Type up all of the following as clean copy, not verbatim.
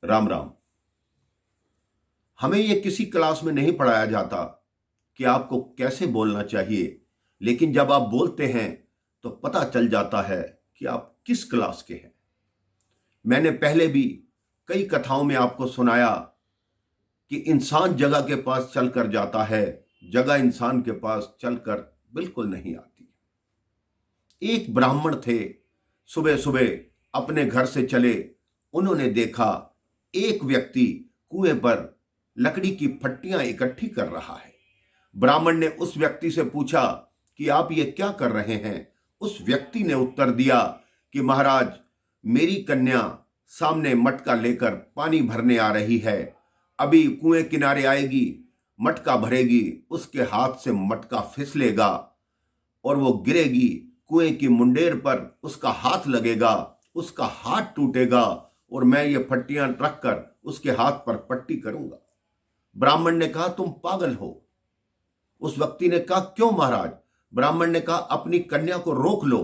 राम राम। हमें ये किसी क्लास में नहीं पढ़ाया जाता कि आपको कैसे बोलना चाहिए, लेकिन जब आप बोलते हैं तो पता चल जाता है कि आप किस क्लास के हैं। मैंने पहले भी कई कथाओं में आपको सुनाया कि इंसान जगह के पास चलकर जाता है, जगह इंसान के पास चलकर बिल्कुल नहीं आती। एक ब्राह्मण थे, सुबह सुबह अपने घर से चले। उन्होंने देखा एक व्यक्ति कुएं पर लकड़ी की फट्टियां इकट्ठी कर रहा है। ब्राह्मण ने उस व्यक्ति से पूछा कि आप ये क्या कर रहे हैं। उस व्यक्ति ने उत्तर दिया कि महाराज, मेरी कन्या सामने मटका लेकर पानी भरने आ रही है। अभी कुएं किनारे आएगी, मटका भरेगी, उसके हाथ से मटका फिसलेगा और वो गिरेगी। कुएं की मुंडेर पर उसका हाथ लगेगा, उसका हाथ टूटेगा और मैं ये फट्टियां रखकर उसके हाथ पर पट्टी करूंगा। ब्राह्मण ने कहा, तुम पागल हो। उस व्यक्ति ने कहा, क्यों महाराज? ब्राह्मण ने कहा, अपनी कन्या को रोक लो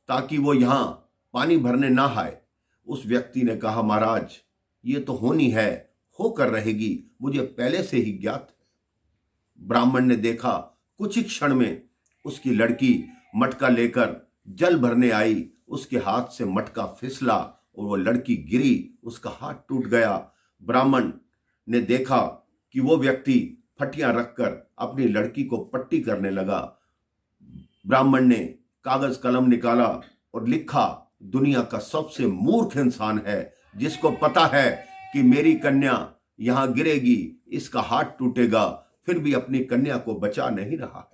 ताकि वो यहां पानी भरने ना आए। उस व्यक्ति ने कहा, महाराज, ये तो होनी है, होकर रहेगी, मुझे पहले से ही ज्ञात है। ब्राह्मण ने देखा, कुछ ही क्षण में उसकी लड़की मटका लेकर जल भरने आई। उसके हाथ से मटका फिसला और वो लड़की गिरी, उसका हाथ टूट गया। ब्राह्मण ने देखा कि वो व्यक्ति फटियां रखकर अपनी लड़की को पट्टी करने लगा। ब्राह्मण ने कागज कलम निकाला और लिखा, दुनिया का सबसे मूर्ख इंसान है जिसको पता है कि मेरी कन्या यहां गिरेगी, इसका हाथ टूटेगा, फिर भी अपनी कन्या को बचा नहीं रहा है।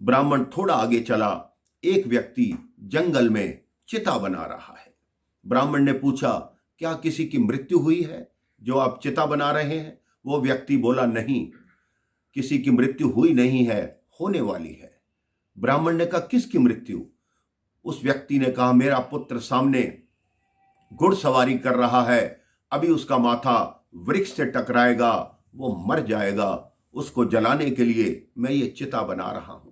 ब्राह्मण थोड़ा आगे चला। एक व्यक्ति जंगल में चिता बना रहा है। ब्राह्मण ने पूछा, क्या किसी की मृत्यु हुई है जो आप चिता बना रहे हैं? वो व्यक्ति बोला, नहीं, किसी की मृत्यु हुई नहीं है, होने वाली है। ब्राह्मण ने कहा, किसकी मृत्यु? उस व्यक्ति ने कहा, मेरा पुत्र सामने घुड़सवारी कर रहा है, अभी उसका माथा वृक्ष से टकराएगा, वो मर जाएगा। उसको जलाने के लिए मैं ये चिता बना रहा हूं।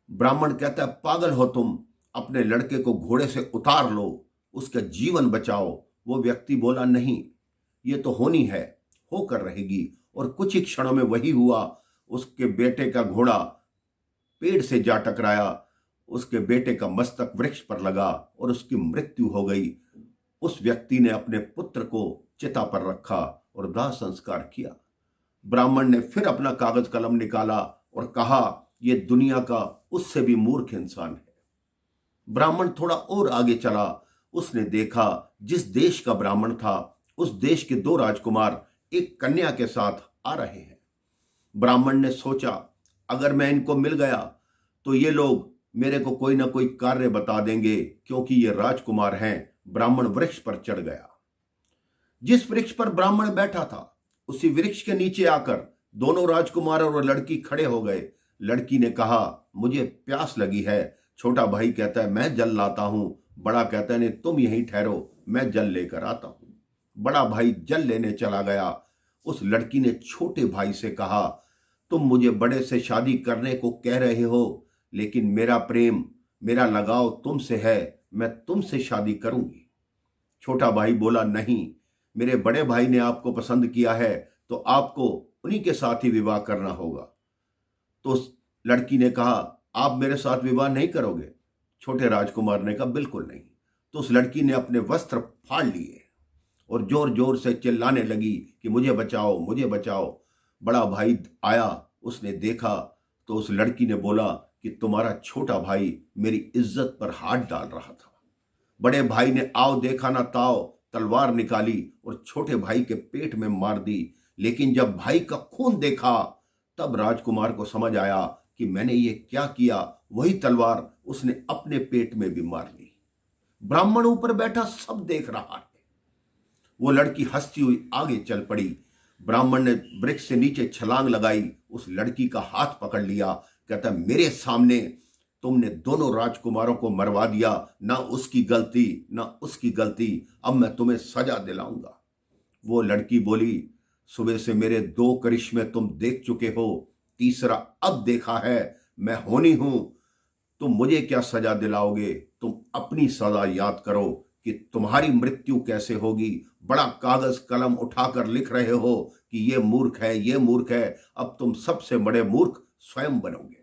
ब्राह्मण कहता है, पागल हो तुम, अपने लड़के को घोड़े से उतार लो, उसका जीवन बचाओ। वो व्यक्ति बोला, नहीं, ये तो होनी है, होकर रहेगी। और कुछ ही क्षणों में वही हुआ। उसके बेटे का घोड़ा पेड़ से जा टकराया, उसके बेटे का मस्तक वृक्ष पर लगा और उसकी मृत्यु हो गई। उस व्यक्ति ने अपने पुत्र को चिता पर रखा और दाह संस्कार किया। ब्राह्मण ने फिर अपना कागज कलम निकाला और कहा, यह दुनिया का उससे भी मूर्ख इंसान है। ब्राह्मण थोड़ा और आगे चला। उसने देखा, जिस देश का ब्राह्मण था उस देश के दो राजकुमार एक कन्या के साथ आ रहे हैं। ब्राह्मण ने सोचा, अगर मैं इनको मिल गया तो ये लोग मेरे को कोई ना कोई कार्य बता देंगे, क्योंकि ये राजकुमार हैं। ब्राह्मण वृक्ष पर चढ़ गया। जिस वृक्ष पर ब्राह्मण बैठा था उसी वृक्ष के नीचे आकर दोनों राजकुमार और लड़की खड़े हो गए। लड़की ने कहा, मुझे प्यास लगी है। छोटा भाई कहता है, मैं जल लाता हूं। बड़ा कहता है, नहीं, तुम यहीं ठहरो, मैं जल लेकर आता हूं। बड़ा भाई जल लेने चला गया। उस लड़की ने छोटे भाई से कहा, तुम मुझे बड़े से शादी करने को कह रहे हो, लेकिन मेरा प्रेम, मेरा लगाव तुमसे है, मैं तुमसे शादी करूंगी। छोटा भाई बोला, नहीं, मेरे बड़े भाई ने आपको पसंद किया है तो आपको उन्हीं के साथ ही विवाह करना होगा। तो उस लड़की ने कहा, आप मेरे साथ विवाह नहीं करोगे? छोटे राजकुमार ने कहा, बिल्कुल नहीं। तो उस लड़की ने अपने वस्त्र फाड़ लिए और जोर जोर से चिल्लाने लगी कि मुझे बचाओ, मुझे बचाओ। बड़ा भाई आया, उसने देखा तो उस लड़की ने बोला कि तुम्हारा छोटा भाई मेरी इज्जत पर हाथ डाल रहा था। बड़े भाई ने आओ देखा ना ताओ तलवार निकाली और छोटे भाई के पेट में मार दी। लेकिन जब भाई का खून देखा तब राजकुमार को समझ आया कि मैंने ये क्या किया। वही तलवार उसने अपने पेट में भी मार ली। ब्राह्मण ऊपर बैठा सब देख रहा है। वो लड़की हंसती हुई आगे चल पड़ी। ब्राह्मण ने वृक्ष से नीचे छलांग लगाई, उस लड़की का हाथ पकड़ लिया। कहता, मेरे सामने तुमने दोनों राजकुमारों को मरवा दिया, ना उसकी गलती ना उसकी गलती, अब मैं तुम्हें सजा दिलाऊंगा। वो लड़की बोली, सुबह से मेरे 2 करिश्मे तुम देख चुके हो, तीसरा अब देखा है, मैं होनी हूं। तुम मुझे क्या सजा दिलाओगे? तुम अपनी सजा याद करो कि तुम्हारी मृत्यु कैसे होगी। बड़ा कागज कलम उठाकर लिख रहे हो कि ये मूर्ख है, ये मूर्ख है। अब तुम सबसे बड़े मूर्ख स्वयं बनोगे।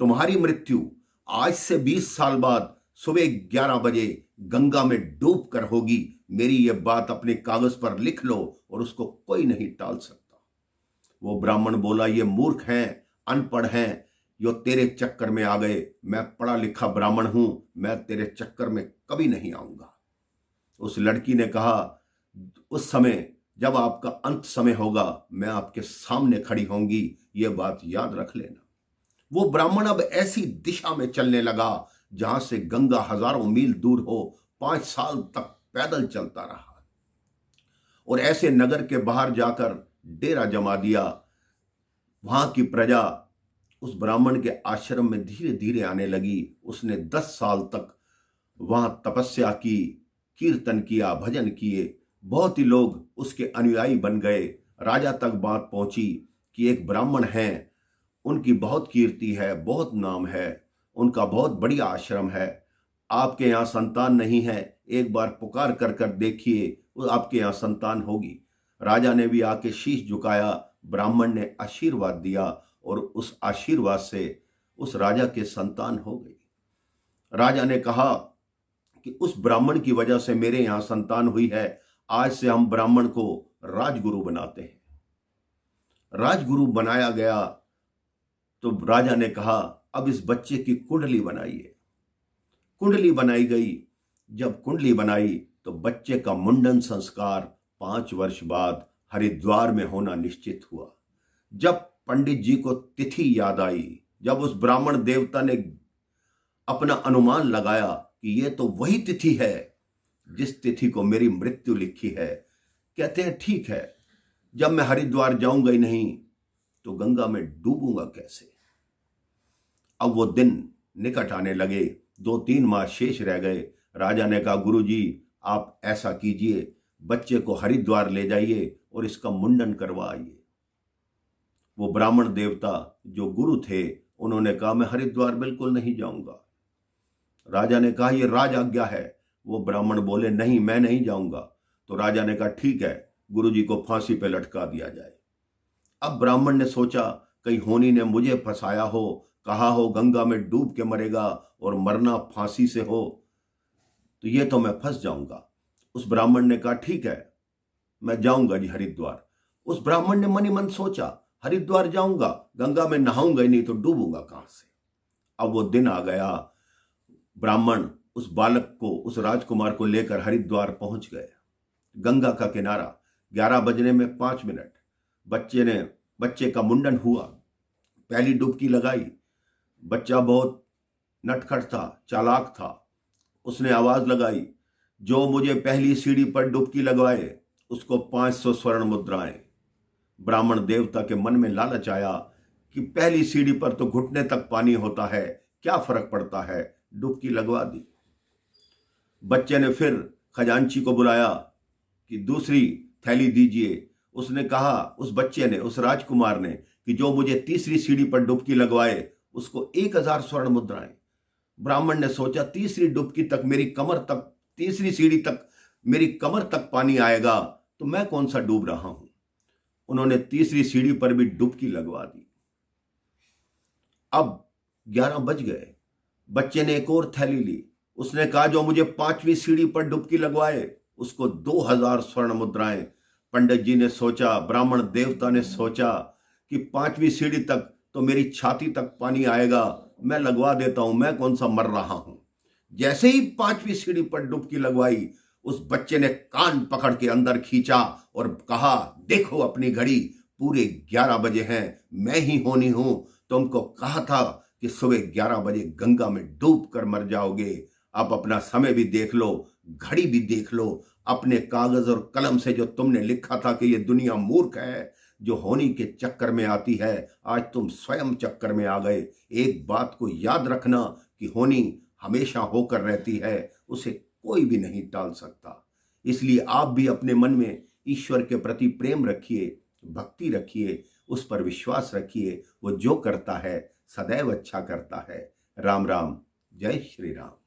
तुम्हारी मृत्यु आज से 20 साल बाद सुबह 11 बजे गंगा में डूब कर होगी। मेरी ये बात अपने कागज पर लिख लो और उसको कोई नहीं टाल सकता। वो ब्राह्मण बोला, ये मूर्ख हैं, अनपढ़ हैं, जो तेरे चक्कर में आ गए। मैं पढ़ा लिखा ब्राह्मण हूं, मैं तेरे चक्कर में कभी नहीं आऊंगा। उस लड़की ने कहा, उस समय जब आपका अंत समय होगा, मैं आपके सामने खड़ी होंगी, ये बात याद रख लेना। वो ब्राह्मण अब ऐसी दिशा में चलने लगा जहां से गंगा हजारों मील दूर हो। 5 साल तक पैदल चलता रहा और ऐसे नगर के बाहर जाकर डेरा जमा दिया। वहां की प्रजा उस ब्राह्मण के आश्रम में धीरे धीरे आने लगी। उसने 10 साल तक वहां तपस्या की, कीर्तन किया, भजन किए। बहुत ही लोग उसके अनुयायी बन गए। राजा तक बात पहुंची कि एक ब्राह्मण हैं, उनकी बहुत कीर्ति है, बहुत नाम है, उनका बहुत बढ़िया आश्रम है। आपके यहाँ संतान नहीं है, एक बार पुकार कर कर देखिए, आपके यहाँ संतान होगी। राजा ने भी आके शीश झुकाया। ब्राह्मण ने आशीर्वाद दिया और उस आशीर्वाद से उस राजा के संतान हो गई। राजा ने कहा कि उस ब्राह्मण की वजह से मेरे यहाँ संतान हुई है, आज से हम ब्राह्मण को राजगुरु बनाते हैं। राजगुरु बनाया गया तो राजा ने कहा, अब इस बच्चे की कुंडली बनाइए। कुंडली बनाई गई। जब कुंडली बनाई तो बच्चे का मुंडन संस्कार 5 वर्ष बाद हरिद्वार में होना निश्चित हुआ। जब पंडित जी को तिथि याद आई, जब उस ब्राह्मण देवता ने अपना अनुमान लगाया कि ये तो वही तिथि है जिस तिथि को मेरी मृत्यु लिखी है, कहते हैं ठीक है, जब मैं हरिद्वार जाऊंगा ही नहीं तो गंगा में डूबूंगा कैसे। अब वो दिन निकट आने लगे। 2-3 माह शेष रह गए। राजा ने कहा, गुरुजी आप ऐसा कीजिए, बच्चे को हरिद्वार ले जाइए और इसका मुंडन करवाइए। वो ब्राह्मण देवता जो गुरु थे, उन्होंने कहा, मैं हरिद्वार बिल्कुल नहीं जाऊंगा। राजा ने कहा, यह राज आज्ञा है। वो ब्राह्मण बोले, नहीं मैं नहीं जाऊंगा। तो राजा ने कहा, ठीक है, गुरुजी को फांसी पे लटका दिया जाए। अब ब्राह्मण ने सोचा, कहीं होनी ने मुझे फंसाया हो, कहा हो गंगा में डूब के मरेगा और मरना फांसी से हो, तो ये तो मैं फंस जाऊंगा। उस ब्राह्मण ने कहा, ठीक है मैं जाऊंगा जी हरिद्वार। उस ब्राह्मण ने मन ही मन सोचा, हरिद्वार जाऊंगा, गंगा में नहाऊंगा ही नहीं तो डूबूंगा कहां से। अब वो दिन आ गया। ब्राह्मण उस बालक को, उस राजकुमार को लेकर हरिद्वार पहुंच गए। गंगा का किनारा, 11 बजने में 5 मिनट। बच्चे का मुंडन हुआ। पहली डुबकी लगाई। बच्चा बहुत नटखट था, चालाक था। उसने आवाज लगाई, जो मुझे पहली सीढ़ी पर डुबकी लगवाए उसको 500 स्वर्ण मुद्राएं। ब्राह्मण देवता के मन में लालच आया कि पहली सीढ़ी पर तो घुटने तक पानी होता है, क्या फर्क पड़ता है, डुबकी लगवा दी। बच्चे ने फिर खजांची को बुलाया कि दूसरी थैली दीजिए। उसने कहा, उस बच्चे ने, उस राजकुमार ने, कि जो मुझे तीसरी सीढ़ी पर डुबकी लगवाए उसको 1000 स्वर्ण मुद्राएं। ब्राह्मण ने सोचा, तीसरी डुबकी तक मेरी कमर तक, तीसरी सीढ़ी तक मेरी कमर तक पानी आएगा तो मैं कौन सा डूब रहा हूं। उन्होंने तीसरी सीढ़ी पर भी डुबकी लगवा दी। अब 11 बज गए। बच्चे ने एक और थैली ली। उसने कहा, जो मुझे 5वीं सीढ़ी पर डुबकी लगवाए उसको 2000 स्वर्ण मुद्राएं। पंडित जी ने सोचा, ब्राह्मण देवता ने सोचा कि 5वीं सीढ़ी तक तो मेरी छाती तक पानी आएगा, मैं लगवा देता हूं, मैं कौन सा मर रहा हूं। जैसे ही 5वीं सीढ़ी पर डुबकी लगवाई, उस बच्चे ने कान पकड़ के अंदर खींचा और कहा, देखो अपनी घड़ी, पूरे 11 बजे हैं, मैं ही होनी हूं। तुमको कहा था कि सुबह 11 बजे गंगा में डूब कर मर जाओगे। अब अपना समय भी देख लो, घड़ी भी देख लो। अपने कागज और कलम से जो तुमने लिखा था कि ये दुनिया मूर्ख है जो होनी के चक्कर में आती है, आज तुम स्वयं चक्कर में आ गए। एक बात को याद रखना कि होनी हमेशा होकर रहती है, उसे कोई भी नहीं टाल सकता। इसलिए आप भी अपने मन में ईश्वर के प्रति प्रेम रखिए, भक्ति रखिए, उस पर विश्वास रखिए। वो जो करता है सदैव अच्छा करता है। राम राम, जय श्री राम।